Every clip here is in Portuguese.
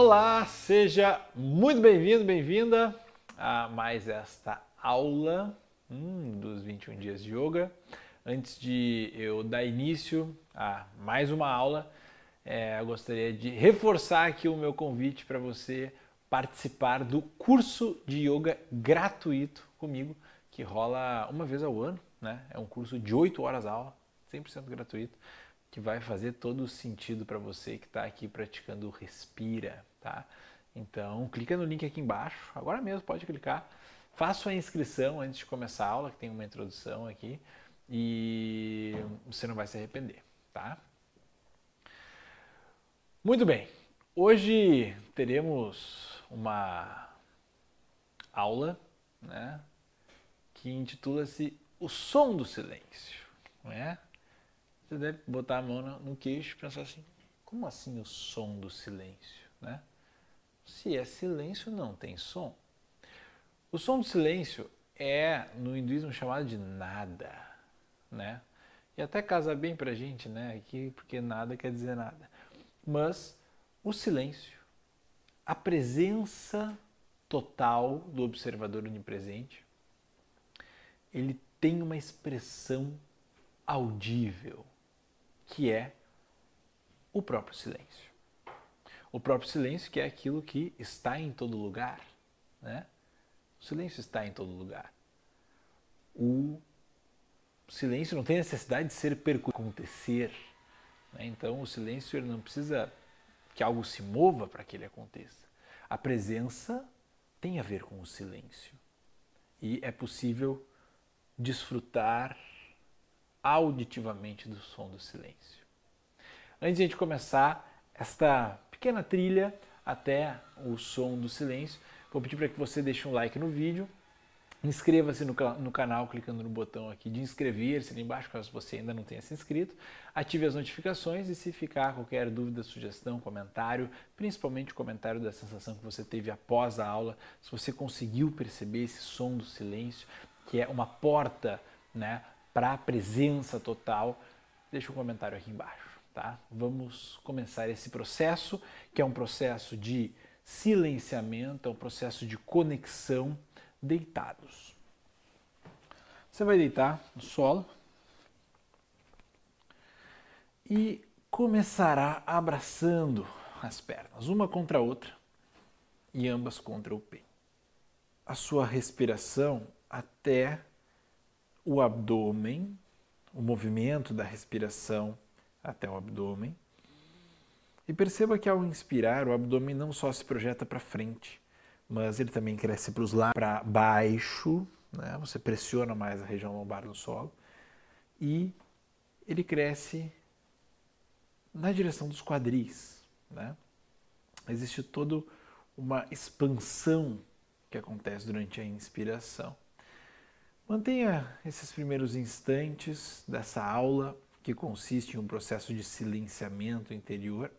Olá, seja muito bem-vindo, bem-vinda a mais esta aula dos 21 dias de yoga. Antes de eu dar início a mais uma aula, eu gostaria de reforçar aqui o meu convite para você participar do curso de yoga gratuito comigo, que rola uma vez ao ano, né? É um curso de 8 horas aula, 100% gratuito, que vai fazer todo o sentido para você que está aqui praticando o Respira, tá? Então, clica no link aqui embaixo, agora mesmo pode clicar, faça a inscrição antes de começar a aula, que tem uma introdução aqui, e você não vai se arrepender, tá? Muito bem, hoje teremos uma aula, né, que intitula-se O Som do Silêncio, né? Você deve botar a mão no queixo e pensar assim, como assim o som do silêncio, né? Se é silêncio, não tem som. O som do silêncio é, no hinduísmo, chamado de nada, né? E até casa bem pra gente, né? Aqui, porque nada quer dizer nada. Mas o silêncio, a presença total do observador onipresente, ele tem uma expressão audível, que é o próprio silêncio. O próprio silêncio, que é aquilo que está em todo lugar, né? O silêncio está em todo lugar. O silêncio não tem necessidade de ser acontecer, né? Então o silêncio ele não precisa que algo se mova para que ele aconteça. A presença tem a ver com o silêncio. E é possível desfrutar auditivamente do som do silêncio. Antes de a gente começar esta pequena trilha até o som do silêncio, vou pedir para que você deixe um like no vídeo, inscreva-se no canal clicando no botão aqui de inscrever-se ali embaixo, caso você ainda não tenha se inscrito, ative as notificações e se ficar qualquer dúvida, sugestão, comentário, principalmente o comentário da sensação que você teve após a aula, se você conseguiu perceber esse som do silêncio, que é uma porta, né, para a presença total, deixa um comentário aqui embaixo. Tá? Vamos começar esse processo, que é um processo de silenciamento, é um processo de conexão, deitados. Você vai deitar no solo e começará abraçando as pernas, uma contra a outra e ambas contra o peito. A sua respiração até o abdômen, o movimento da respiração até o abdômen. E perceba que ao inspirar, o abdômen não só se projeta para frente, mas ele também cresce para os lados, para baixo, né? Você pressiona mais a região lombar no solo, e ele cresce na direção dos quadris, né? Existe toda uma expansão que acontece durante a inspiração. Mantenha esses primeiros instantes dessa aula, que consiste em um processo de silenciamento interior,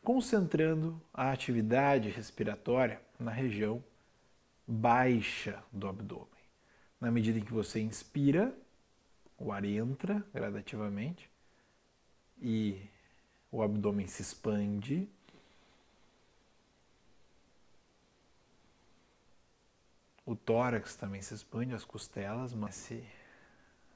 concentrando a atividade respiratória na região baixa do abdômen. Na medida em que você inspira, o ar entra gradativamente e o abdômen se expande. O tórax também se expande, as costelas, mas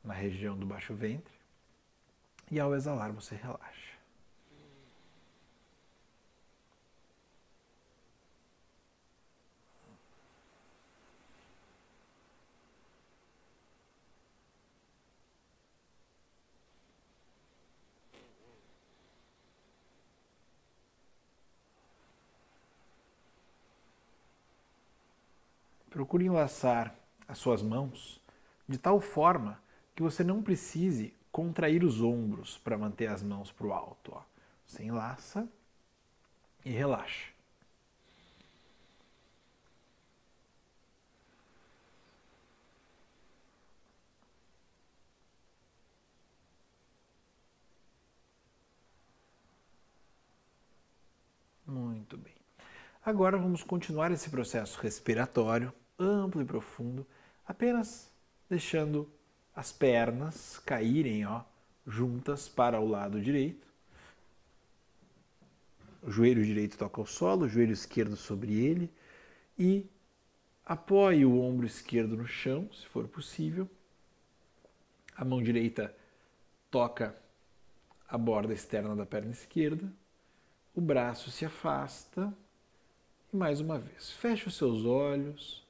na região do baixo ventre. E ao exalar você relaxa. Procure enlaçar as suas mãos de tal forma que você não precise contrair os ombros para manter as mãos para o alto. Ó. Você enlaça e relaxa. Muito bem. Agora vamos continuar esse processo respiratório amplo e profundo, apenas deixando as pernas caírem, ó, juntas para o lado direito. O joelho direito toca o solo, o joelho esquerdo sobre ele e apoie o ombro esquerdo no chão, se for possível. A mão direita toca a borda externa da perna esquerda. O braço se afasta. E mais uma vez, feche os seus olhos,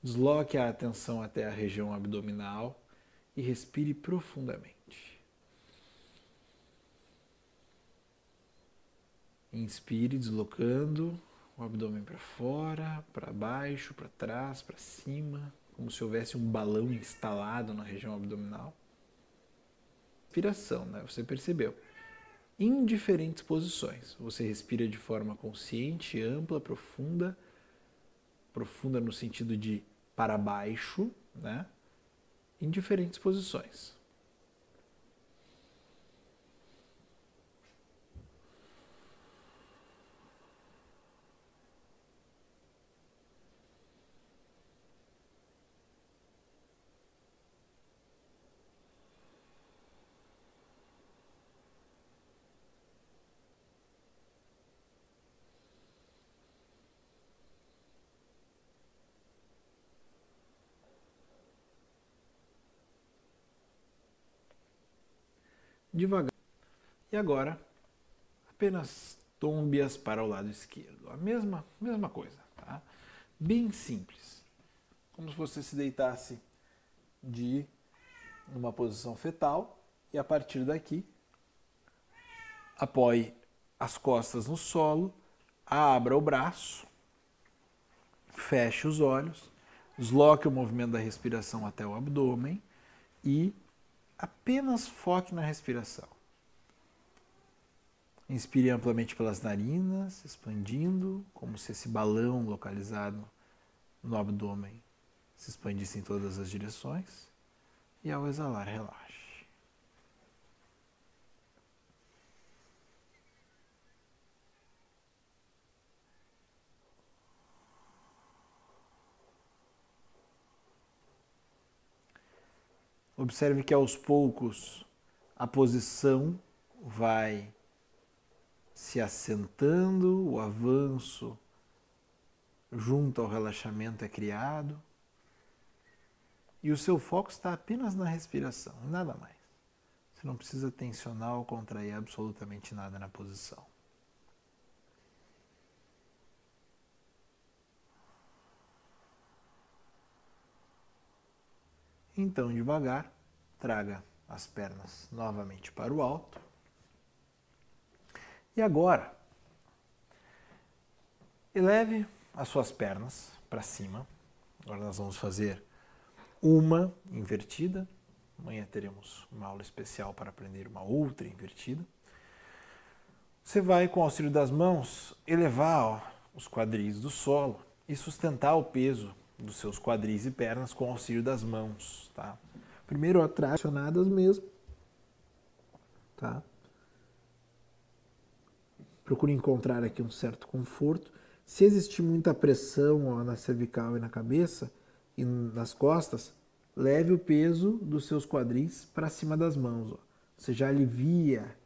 desloque a atenção até a região abdominal e respire profundamente. Inspire, deslocando o abdômen para fora, para baixo, para trás, para cima, como se houvesse um balão instalado na região abdominal. Respiração, né? Você percebeu. Em diferentes posições. Você respira de forma consciente, ampla, profunda. Profunda no sentido de para baixo, né? Em diferentes posições. Devagar. E agora, apenas tombe-as para o lado esquerdo. A mesma coisa, tá? Bem simples. Como se você se deitasse de uma posição fetal e a partir daqui apoie as costas no solo, abra o braço, feche os olhos, desloque o movimento da respiração até o abdômen e apenas foque na respiração. Inspire amplamente pelas narinas, expandindo, como se esse balão localizado no abdômen se expandisse em todas as direções. E ao exalar, relaxe. Observe que aos poucos a posição vai se assentando, o avanço junto ao relaxamento é criado e o seu foco está apenas na respiração, nada mais. Você não precisa tensionar ou contrair absolutamente nada na posição. Então, devagar, traga as pernas novamente para o alto. E agora, eleve as suas pernas para cima. Agora nós vamos fazer uma invertida. Amanhã teremos uma aula especial para aprender uma outra invertida. Você vai, com o auxílio das mãos, elevar os quadris do solo e sustentar o peso dos seus quadris e pernas com o auxílio das mãos, tá? Primeiro tracionadas mesmo, tá? Procure encontrar aqui um certo conforto. Se existir muita pressão ó, na cervical e na cabeça e nas costas, leve o peso dos seus quadris para cima das mãos. Ó. Você já alivia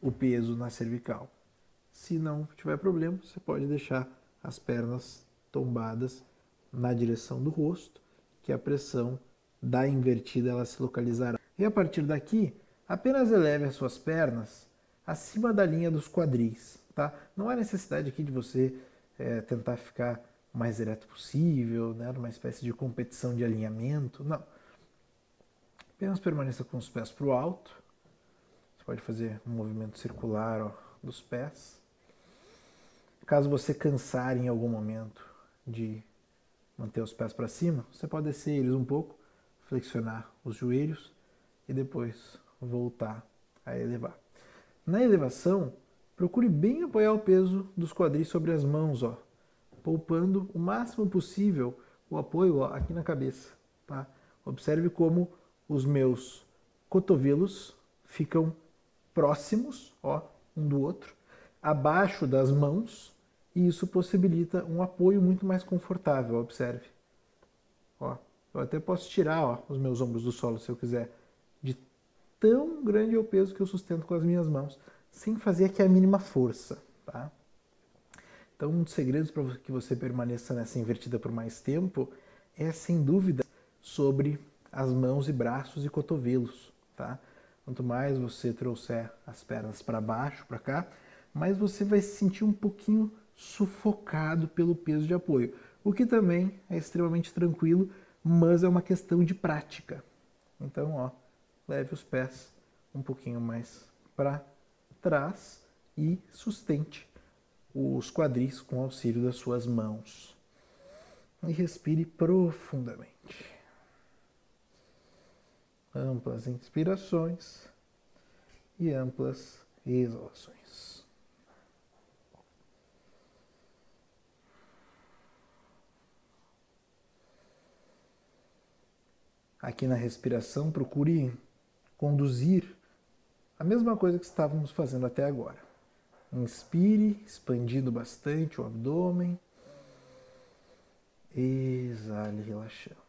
o peso na cervical. Se não tiver problema, você pode deixar as pernas tombadas na direção do rosto, que a pressão da invertida ela se localizará. E a partir daqui, apenas eleve as suas pernas acima da linha dos quadris, tá? Não há necessidade aqui de você tentar ficar o mais ereto possível, né? Numa espécie de competição de alinhamento, não. Apenas permaneça com os pés para o alto. Você pode fazer um movimento circular ó, dos pés. Caso você cansar em algum momento de manter os pés para cima, você pode descer eles um pouco, flexionar os joelhos e depois voltar a elevar. Na elevação, procure bem apoiar o peso dos quadris sobre as mãos, ó, poupando o máximo possível o apoio ó, aqui na cabeça. Tá? Observe como os meus cotovelos ficam próximos ó, um do outro, abaixo das mãos, e isso possibilita um apoio muito mais confortável, observe. Ó, eu até posso tirar ó, os meus ombros do solo se eu quiser, de tão grande é o peso que eu sustento com as minhas mãos, sem fazer aqui a mínima força. Tá? Então, um dos segredos para que você permaneça nessa invertida por mais tempo é, sem dúvida, sobre as mãos e braços e cotovelos, tá? Quanto mais você trouxer as pernas para baixo, para cá, mais você vai se sentir um pouquinho sufocado pelo peso de apoio, o que também é extremamente tranquilo, mas é uma questão de prática. Então, ó, leve os pés um pouquinho mais para trás e sustente os quadris com auxílio das suas mãos. E respire profundamente. Amplas inspirações e amplas exalações. Aqui na respiração, procure conduzir a mesma coisa que estávamos fazendo até agora. Inspire, expandindo bastante o abdômen. Exale, relaxando.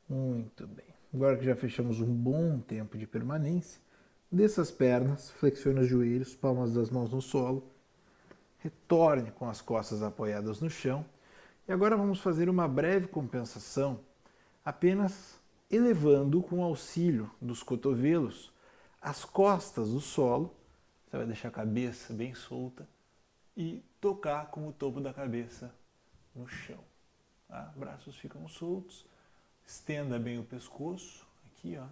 Muito bem. Agora que já fechamos um bom tempo de permanência, desça as pernas, flexione os joelhos, palmas das mãos no solo, retorne com as costas apoiadas no chão. E agora vamos fazer uma breve compensação, apenas elevando com o auxílio dos cotovelos as costas do solo. Você vai deixar a cabeça bem solta e tocar com o topo da cabeça no chão. Tá? Braços ficam soltos. Estenda bem o pescoço, aqui, ó.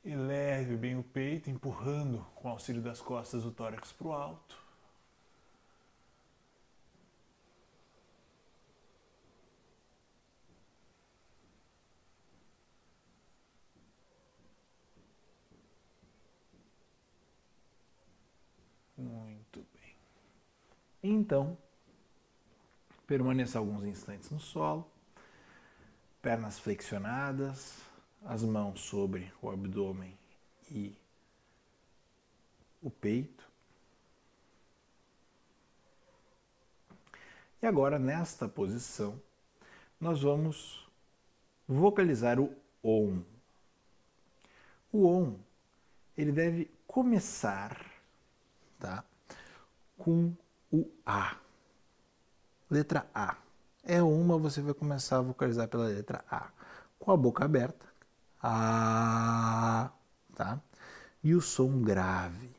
Eleve bem o peito, empurrando com o auxílio das costas o tórax para o alto. Muito bem. Então, permaneça alguns instantes no solo. Pernas flexionadas, as mãos sobre o abdômen e o peito. E agora, nesta posição, nós vamos vocalizar o OM. O OM, ele deve começar, tá, com o A. Letra A. É uma, você vai começar a vocalizar pela letra A. Com a boca aberta. A, tá? E o som grave.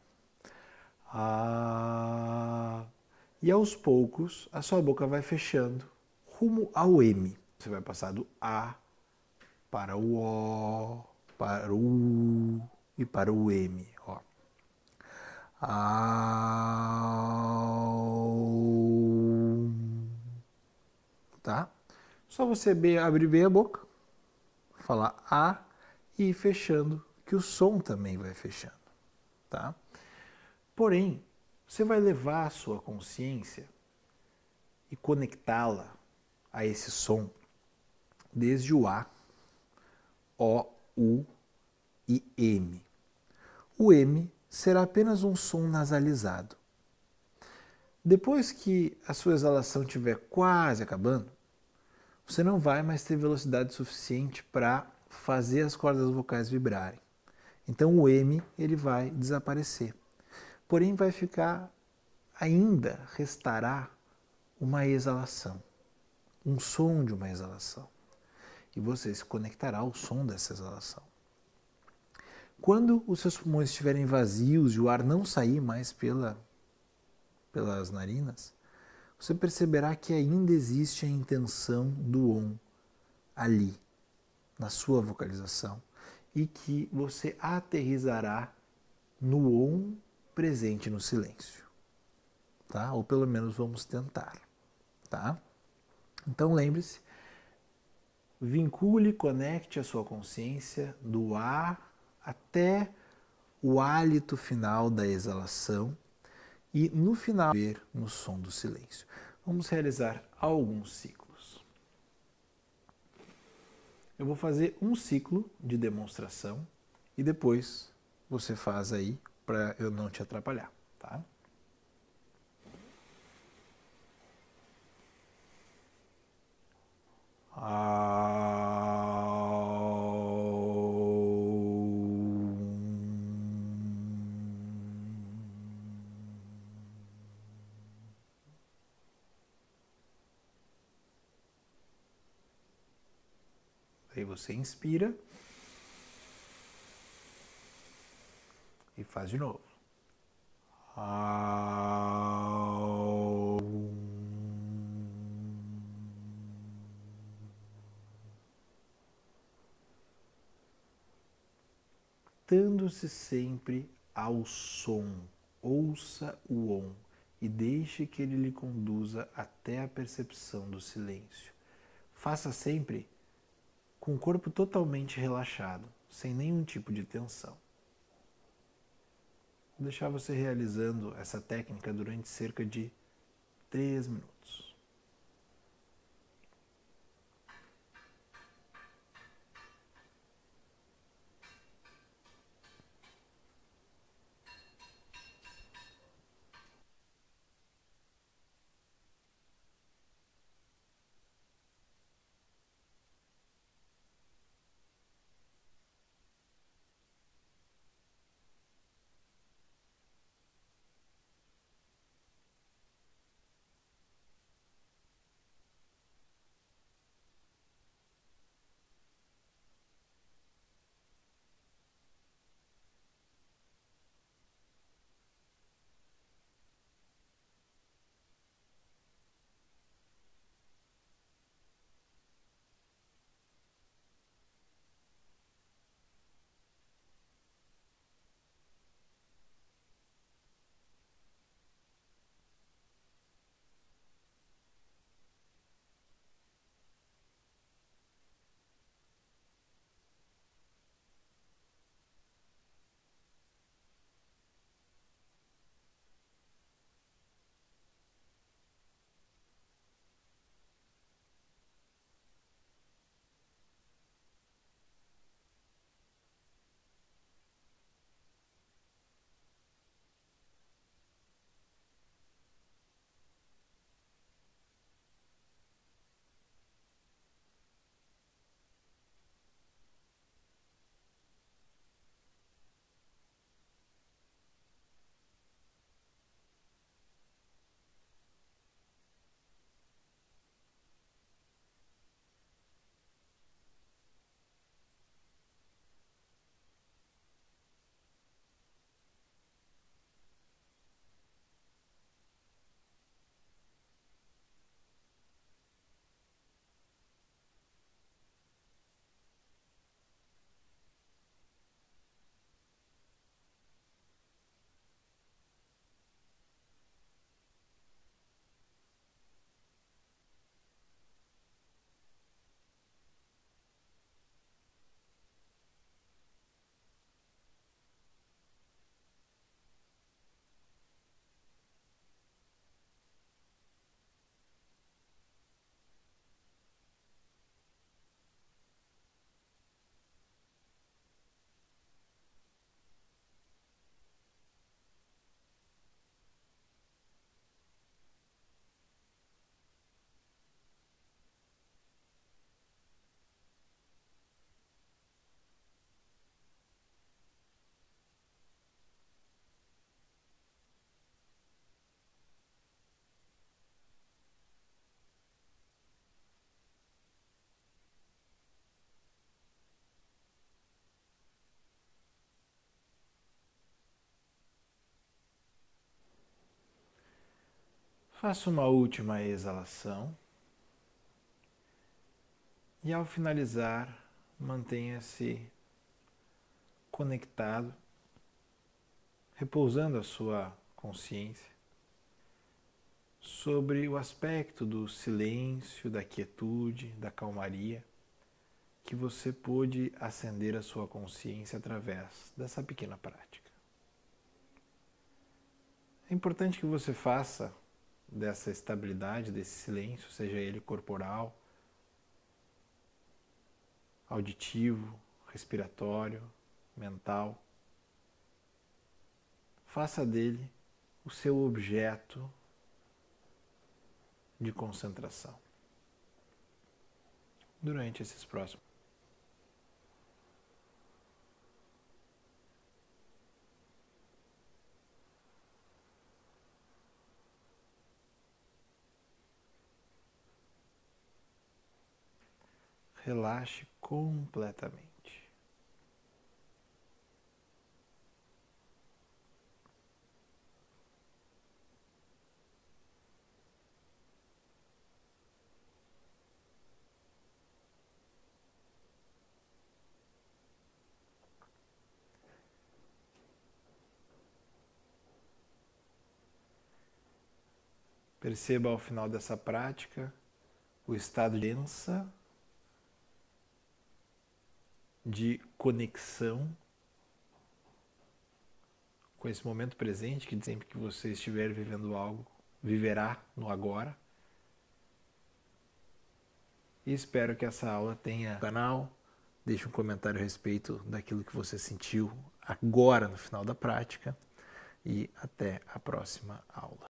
A. E aos poucos, a sua boca vai fechando rumo ao M. Você vai passar do A para o O, para o U e para o M. Ó. Tá? Só você abrir bem a boca, falar A e ir fechando, que o som também vai fechando. Tá? Porém, você vai levar a sua consciência e conectá-la a esse som desde o A, O, U e M. O M será apenas um som nasalizado. Depois que a sua exalação estiver quase acabando, você não vai mais ter velocidade suficiente para fazer as cordas vocais vibrarem. Então o M ele vai desaparecer. Porém vai ficar, ainda restará uma exalação, um som de uma exalação. E você se conectará ao som dessa exalação. Quando os seus pulmões estiverem vazios e o ar não sair mais pelas narinas, você perceberá que ainda existe a intenção do OM ali, na sua vocalização, e que você aterrizará no OM presente no silêncio. Tá? Ou pelo menos vamos tentar. Tá? Então lembre-se, vincule, conecte a sua consciência do A até o hálito final da exalação e no final ver no som do silêncio. Vamos realizar alguns ciclos. Eu vou fazer um ciclo de demonstração e depois você faz aí para eu não te atrapalhar, tá? Aí você inspira e faz de novo. Dando-se sempre ao som, ouça o om e deixe que ele lhe conduza até a percepção do silêncio. Faça sempre com o corpo totalmente relaxado, sem nenhum tipo de tensão. Vou deixar você realizando essa técnica durante cerca de 3 minutos. Faça uma última exalação e, ao finalizar, mantenha-se conectado, repousando a sua consciência sobre o aspecto do silêncio, da quietude, da calmaria que você pôde acender a sua consciência através dessa pequena prática. É importante que você faça dessa estabilidade, desse silêncio, seja ele corporal, auditivo, respiratório, mental. Faça dele o seu objeto de concentração durante esses próximos. Relaxe completamente. Perceba ao final dessa prática o estado de densa, de conexão com esse momento presente, que sempre que você estiver vivendo algo, viverá no agora. E espero que essa aula tenha canal. Deixe um comentário a respeito daquilo que você sentiu agora no final da prática. E até a próxima aula.